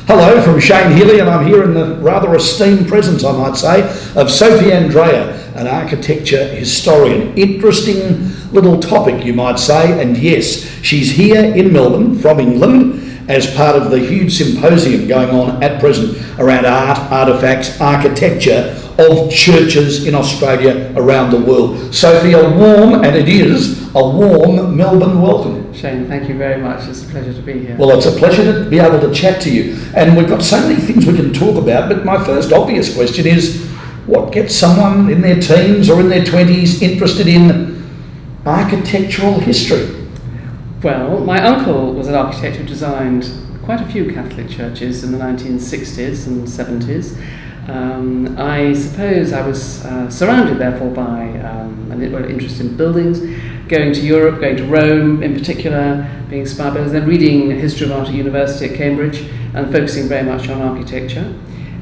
Hello from Shane Healy, and I'm here in the rather esteemed presence, I might say, of Sophie Andreae, an architecture historian. Interesting little topic, you might say, and yes, she's here in Melbourne from England as part of the huge symposium going on at present around art, artefacts, architecture of churches in Australia around the world. Sophie, a warm Melbourne welcome. Shane, thank you very much. It's a pleasure to be here. Well, it's a pleasure to be able to chat to you. And we've got so many things we can talk about, but my first obvious question is, what gets someone in their teens or in their 20s interested in architectural history? Well, my uncle was an architect who designed quite a few Catholic churches in the 1960s and 70s. I suppose I was surrounded, therefore, by an interest in buildings, going to Europe, going to Rome in particular, being inspired by it, then reading History of Art at University at Cambridge and focusing very much on architecture.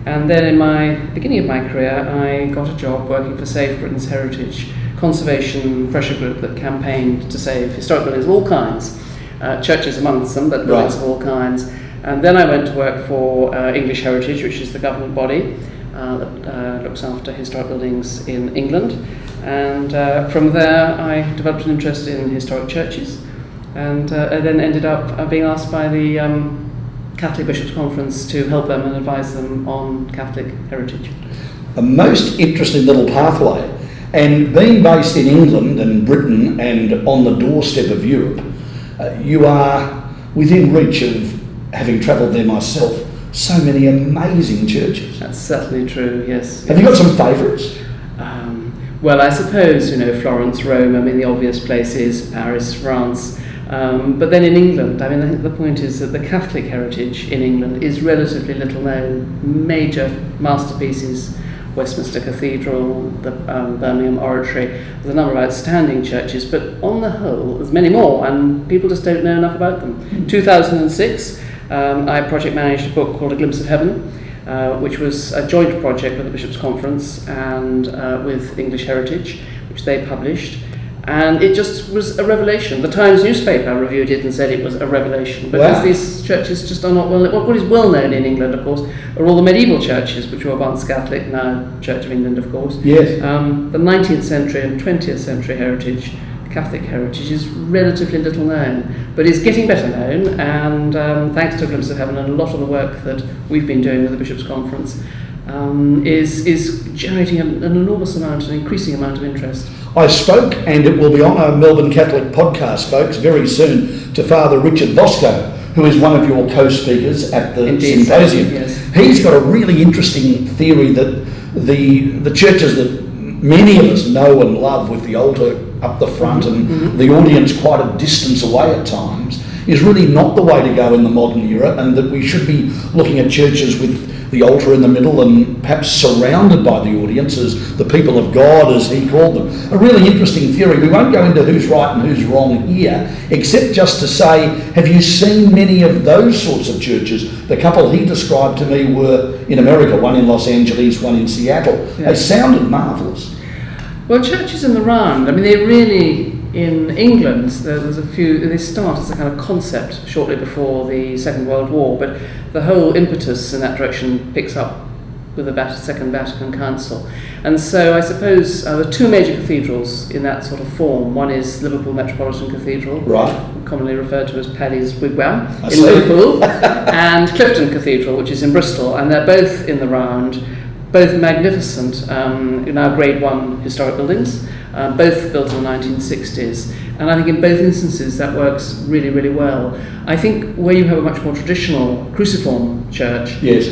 And then in my beginning of my career, I got a job working for Save Britain's Heritage Conservation Pressure Group that campaigned to save historic buildings of all kinds, churches amongst them, but buildings of all kinds. And then I went to work for English Heritage, which is the government body that looks after historic buildings in England. And from there, I developed an interest in historic churches, and I then ended up being asked by the Catholic Bishops' Conference to help them and advise them on Catholic heritage. A most interesting little pathway. And being based in England and Britain and on the doorstep of Europe, you are within reach of, having travelled there myself, so many amazing churches. That's certainly true, yes. Have you got some favourites? Well, I suppose, Florence, Rome, the obvious places, Paris, France. But then in England, I think the point is that the Catholic heritage in England is relatively little known. Major masterpieces, Westminster Cathedral, the Birmingham Oratory, there's a number of outstanding churches, but on the whole, there's many more, and people just don't know enough about them. In 2006, I project managed a book called A Glimpse of Heaven, which was a joint project with the Bishops' Conference and with English Heritage, which they published. And it just was a revelation. The Times newspaper reviewed it and said it was a revelation, because these churches just are not well known. What is well known in England, of course, are all the medieval churches, which were once Catholic, now Church of England, of course. Yes. The 19th century and 20th century heritage, Catholic heritage, is relatively little known, but is getting better known, and thanks to A Glimpse of Heaven and a lot of the work that we've been doing with the Bishops' Conference, is generating an enormous amount, an increasing amount of interest. I spoke, and it will be on a Melbourne Catholic podcast, folks, very soon, to Father Richard Vosco, who is one of your co-speakers at the symposium. Yes. He's got a really interesting theory that the churches that many of us know and love, with the altar up the front and the audience quite a distance away at times, is really not the way to go in the modern era, and that we should be looking at churches with the altar in the middle and perhaps surrounded by the audience as the people of God, as he called them. A really interesting theory. We won't go into who's right and who's wrong here, except just to say, have you seen many of those sorts of churches? The couple he described to me were in America, one in Los Angeles, one in Seattle. Yeah. They sounded marvellous. Well, churches in the round, they really, in England, there's a few, they start as a kind of concept shortly before the Second World War, but the whole impetus in that direction picks up with the Second Vatican Council. And so I suppose the two major cathedrals in that sort of form, one is Liverpool Metropolitan Cathedral, commonly referred to as Paddy's Wigwam in Liverpool, and Clifton Cathedral, which is in Bristol, and they're both in the round, both magnificent, now Grade 1 historic buildings, both built in the 1960s. And I think in both instances that works really, really well. I think where you have a much more traditional cruciform church, yes,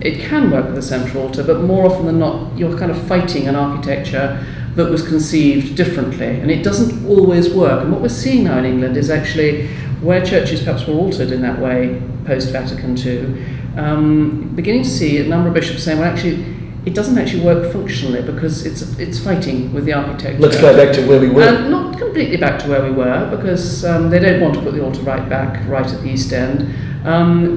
it can work with a central altar, but more often than not, you're kind of fighting an architecture that was conceived differently, and it doesn't always work. And what we're seeing now in England is actually where churches perhaps were altered in that way post-Vatican II, beginning to see a number of bishops saying, well, actually, it doesn't actually work functionally because it's fighting with the architecture. Let's go back to where we were. Not completely back to where we were, because they don't want to put the altar right back, right at the East End.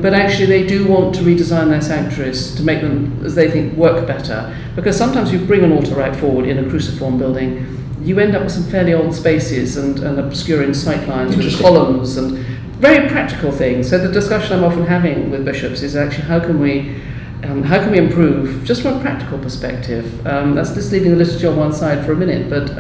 But actually they do want to redesign their sanctuaries to make them, as they think, work better. Because sometimes you bring an altar right forward in a cruciform building, you end up with some fairly old spaces and obscuring sightlines with columns and very practical things. So the discussion I'm often having with bishops is actually how can we improve just from a practical perspective. That's just leaving the liturgy on one side for a minute, but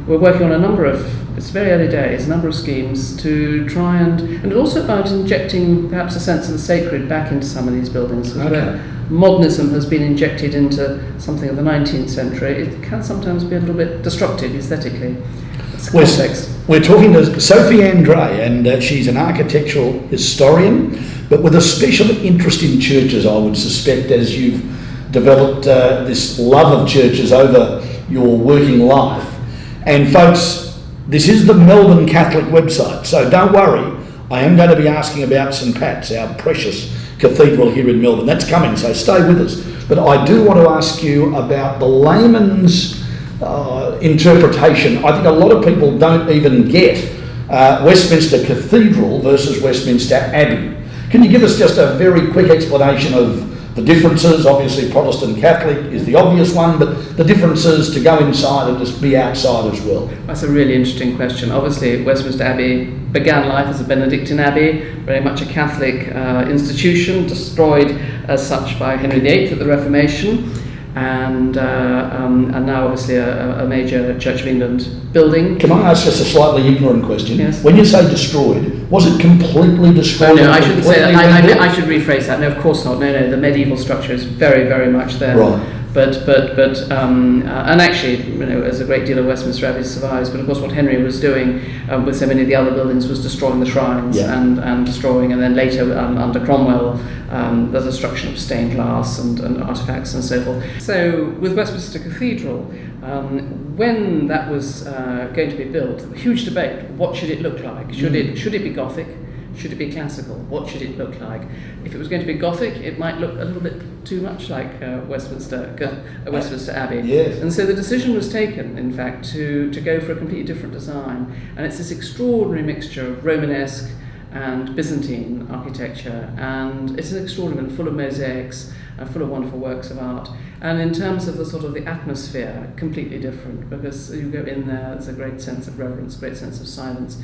we're working on a number of, it's very early days, a number of schemes to try and also about injecting perhaps a sense of the sacred back into some of these buildings. Okay. Where modernism has been injected into something of the 19th century, it can sometimes be a little bit destructive aesthetically. That's the context. We're talking to Sophie Andreae, and she's an architectural historian, but with a special interest in churches, I would suspect, as you've developed this love of churches over your working life. And folks, this is the Melbourne Catholic website, so don't worry, I am going to be asking about St Pat's, our precious cathedral here in Melbourne. That's coming, so stay with us. But I do want to ask you about the layman's interpretation. I think a lot of people don't even get Westminster Cathedral versus Westminster Abbey. Can you give us just a very quick explanation of the differences? Obviously Protestant Catholic is the obvious one, but the differences to go inside and just be outside as well. That's a really interesting question. Obviously Westminster Abbey began life as a Benedictine abbey, very much a Catholic institution, destroyed as such by Henry VIII at the Reformation, and now obviously a major Church of England building. Can I ask just a slightly ignorant question? Yes. When you say destroyed, was it completely destroyed? No, I shouldn't say that. I should rephrase that. No, of course not. No, the medieval structure is very, very much there. Right. But and actually, there's a great deal of Westminster Abbey survives. But of course, what Henry was doing with so many of the other buildings was destroying the shrines and destroying, and then later under Cromwell, the destruction of stained glass and artefacts and so forth. So with Westminster Cathedral, when that was going to be built, a huge debate: what should it look like? Should it be Gothic? Should it be classical? What should it look like? If it was going to be Gothic, it might look a little bit too much like Westminster Abbey. Yes. And so the decision was taken, in fact, to go for a completely different design. And it's this extraordinary mixture of Romanesque and Byzantine architecture, and it's an extraordinary, full of mosaics and full of wonderful works of art. And in terms of the sort of the atmosphere, completely different, because you go in there, there's a great sense of reverence, great sense of silence.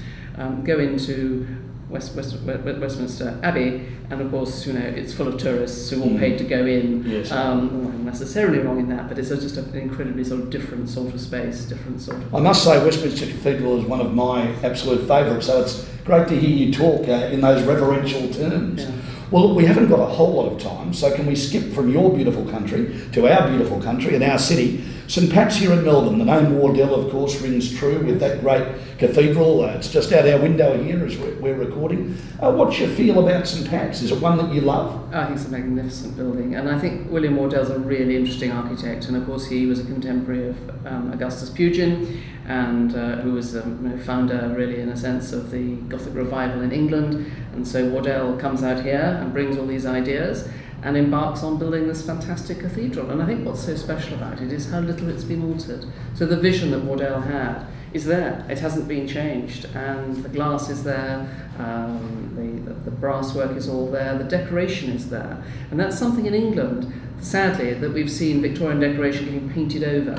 Go into Westminster Abbey, and of course, it's full of tourists who all paid to go in. Yes. Not necessarily wrong in that, but it's just an incredibly sort of different sort of space, I must say Westminster Cathedral is one of my absolute favourites, so it's great to hear you talk in those reverential terms. Yeah. Well, look, we haven't got a whole lot of time, so can we skip from your beautiful country to our beautiful country and our city? St Pat's here in Melbourne. The name Wardell, of course, rings true with that great cathedral. It's just out our window here as we're recording. What's your feel about St Pat's? Is it one that you love? I think it's a magnificent building, and I think William Wardell's a really interesting architect, and of course he was a contemporary of Augustus Pugin, and who was the founder, really, in a sense, of the Gothic revival in England. And so Wardell comes out here and brings all these ideas and embarks on building this fantastic cathedral. And I think what's so special about it is how little it's been altered. So the vision that Wardell had is there. It hasn't been changed, and the glass is there, the brass work is all there, the decoration is there. And that's something in England, sadly, that we've seen Victorian decoration getting painted over.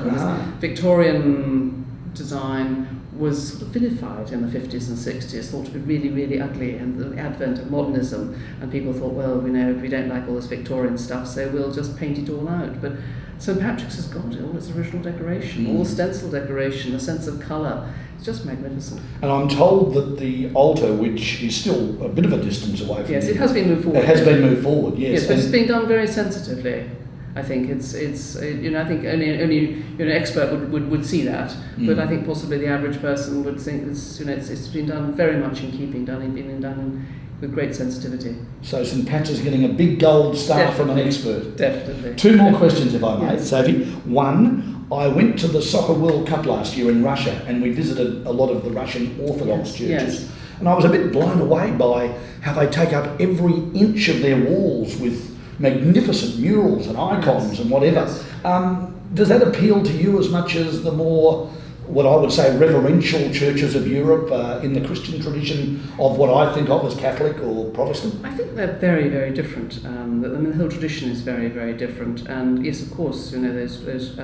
Victorian design was sort of vilified in the 50s and 60s, thought to be really, really ugly, and the advent of modernism, and people thought, well, we don't like all this Victorian stuff, so we'll just paint it all out. But St Patrick's has got all its original decoration, all stencil decoration, a sense of colour. It's just magnificent. And I'm told that the altar, which is still a bit of a distance away from Yes, it has been moved forward. It has been moved forward, yes. Yes, but it's being done very sensitively. I think I think only an expert would see that, but I think possibly the average person would think it's been done very much in keeping, been done with great sensitivity. So St Pat's is getting a big gold star from an expert. Definitely. Two more questions, if I may, yes. Sophie. One, I went to the Soccer World Cup last year in Russia, and we visited a lot of the Russian Orthodox churches. Yes. And I was a bit blown away by how they take up every inch of their walls with magnificent murals and icons and whatever. Yes. Does that appeal to you as much as the more, what I would say, reverential churches of Europe in the Christian tradition of what I think of as Catholic or Protestant? I think they're very, very different. The whole tradition is very, very different. And yes, of course, those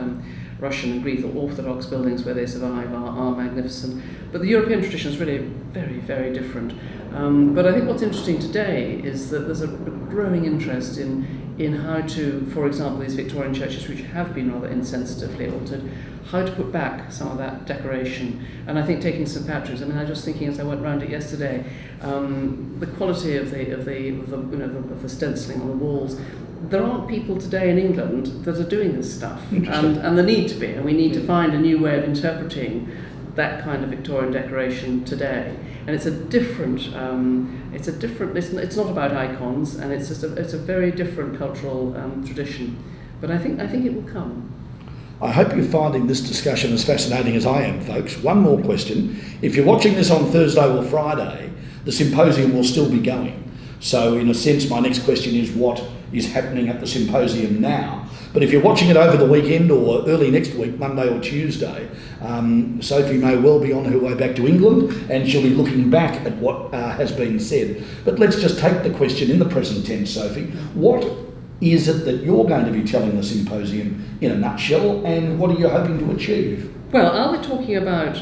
Russian and Greek Orthodox buildings where they survive are magnificent. But the European tradition is really very, very different. But I think what's interesting today is that there's a growing interest in how to, for example, these Victorian churches which have been rather insensitively altered, how to put back some of that decoration. And I think taking St Patrick's, I mean, I was just thinking as I went round it yesterday, the quality of the stenciling on the walls. There aren't people today in England that are doing this stuff, and there need to be, and we need to find a new way of interpreting that kind of Victorian decoration today. And it's a different, it's not about icons, and it's a very different cultural tradition. But I think it will come. I hope you're finding this discussion as fascinating as I am, folks. One more question. If you're watching this on Thursday or Friday, the symposium will still be going. So in a sense, my next question is what is happening at the symposium now? But if you're watching it over the weekend or early next week, Monday or Tuesday, Sophie may well be on her way back to England and she'll be looking back at what has been said. But let's just take the question in the present tense, Sophie. What is it that you're going to be telling the symposium in a nutshell, and what are you hoping to achieve? Well, I'll be talking about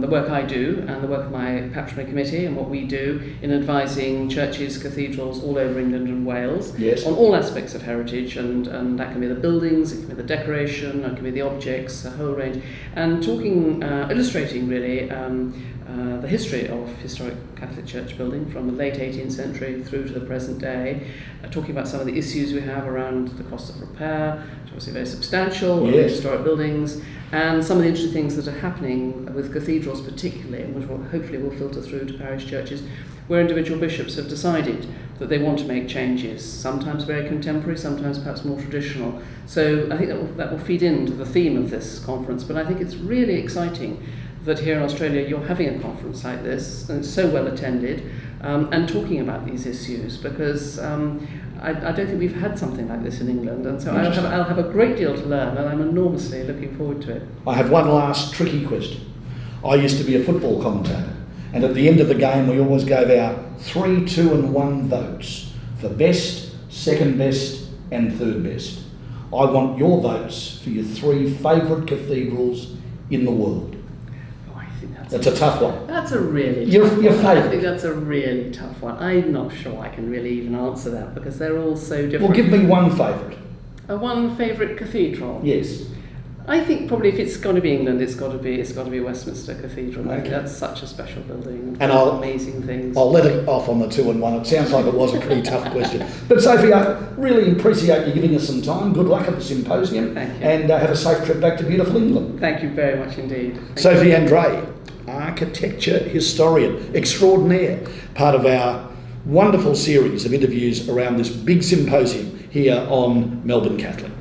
the work I do and the work of my patronage committee and what we do in advising churches, cathedrals all over England and Wales on all aspects of heritage, and that can be the buildings, it can be the decoration, it can be the objects, a whole range, and talking, illustrating really the history of historic Catholic church building from the late 18th century through to the present day, talking about some of the issues we have around the cost of repair, which is obviously very substantial, historic buildings, and some of the interesting things that are happening with cathedrals particularly, and which hopefully will filter through to parish churches, where individual bishops have decided that they want to make changes, sometimes very contemporary, sometimes perhaps more traditional. So I think that will feed into the theme of this conference, but I think it's really exciting that here in Australia you're having a conference like this, and it's so well attended, and talking about these issues, because I don't think we've had something like this in England, and so I'll have a great deal to learn, and I'm enormously looking forward to it. I have one last tricky question. I used to be a football commentator, and at the end of the game we always gave out 3, 2 and 1 votes for best, second best and third best. I want your votes for your 3 favourite cathedrals in the world. That's a tough one. That's a really your tough one. favourite. I think that's a really tough one. I'm not sure I can really even answer that because they're all so different. Well, give me one favourite. One favourite cathedral? Yes. I think probably if it's going to be England, it's got to be Westminster Cathedral. I think that's such a special building and amazing things. I'll let it off on the 2 and 1. It sounds like it was a pretty tough question. But Sophie, I really appreciate you giving us some time. Good luck at the symposium. Thank you. And have a safe trip back to beautiful England. Thank you very much indeed. Sophie Andreae, architecture historian extraordinaire, part of our wonderful series of interviews around this big symposium here on Melbourne Catholic.